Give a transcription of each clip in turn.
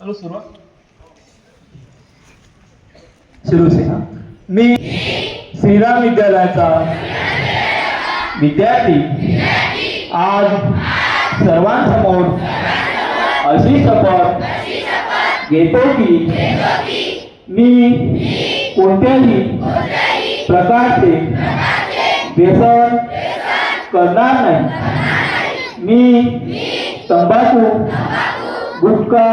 चलो सुरुवात सुरू से मी श्रीराम विद्यालयाचा विद्यार्थी आज सर्वांसमोर अशी शपथ घेतो की मी कोणत्याही प्रकारचे व्यसन करणार नाही। मी तंबाखू, गुटखा,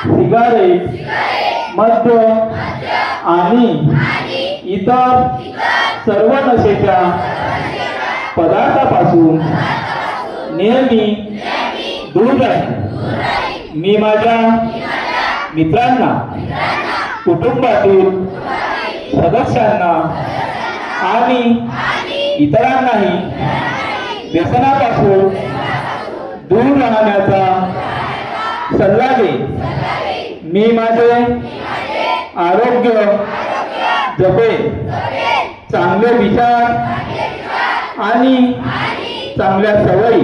सिगारेट, मद्य आणि इतर सर्व नशेच्या पदार्थापासून नेहमी दूर राहील। मी माझ्या मित्रांना, कुटुंबातील सदस्यांना आणि इतरांनाही व्यसनापासून दूर राहण्याचा सल्ला देईन। मी माझे आरोग्य जपेन, चांगले विचार आणि चांगल्या सवयी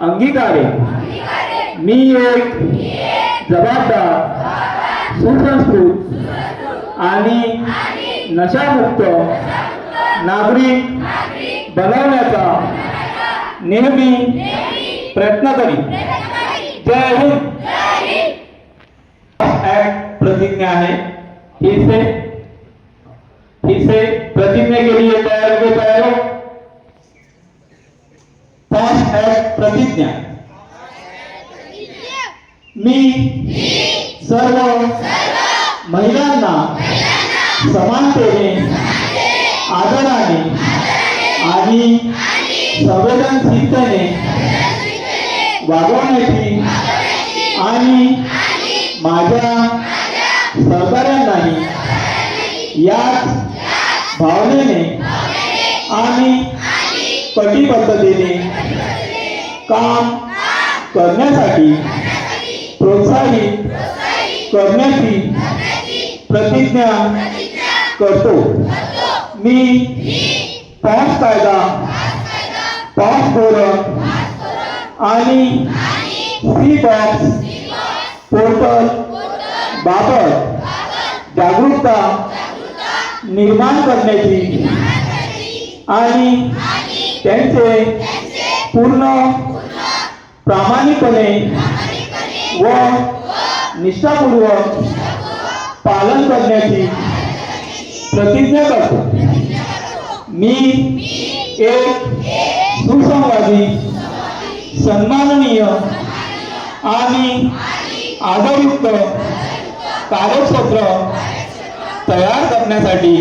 अंगीकारेन। मी एक जबाबदार, सुसंस्कृत आणि नशामुक्त नागरिक बनवण्याचा नेहमी प्रयत्न करीन। जय हिंद। एक्ट प्रतिज्ञा है, फिर से प्रतिज्ञा के लिए तैयार हो गए। तैयार हो। फर्स्ट एक्ट प्रतिज्ञा। मी सर्व महिलांना समानतेने, आदराने आणि संवेदनशीलतेने वागवण्याची आणि माझ्या सहकाऱ्यांनाही याच भावनेने आणि कटिबद्धतेने काम करण्यासाठी प्रोत्साहित करण्याची प्रतिज्ञा करतो। मी पॉश कायदा, पॉश धोरण आणि सी बॉक्स पोर्टल बाबत जागरूकता निर्माण करण्याची आणि त्यांचे पूर्ण प्रामाणिकपणे व निष्ठापूर्वक पालन करण्याची प्रतिज्ञा करतो। मी एक सुसंवादी, सन्माननीय आणि आदरयुक्त कार्यक्षेत्र तयार करण्यासाठी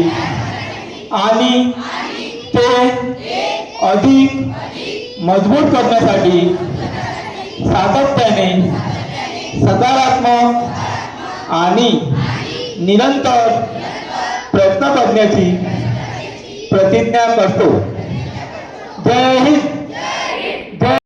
आणि ते अधिक मजबूत करण्यासाठी सातत्याने सकारात्मक आणि निरंतर प्रयत्न करण्याची प्रतिज्ञा करतो। जय हिंद।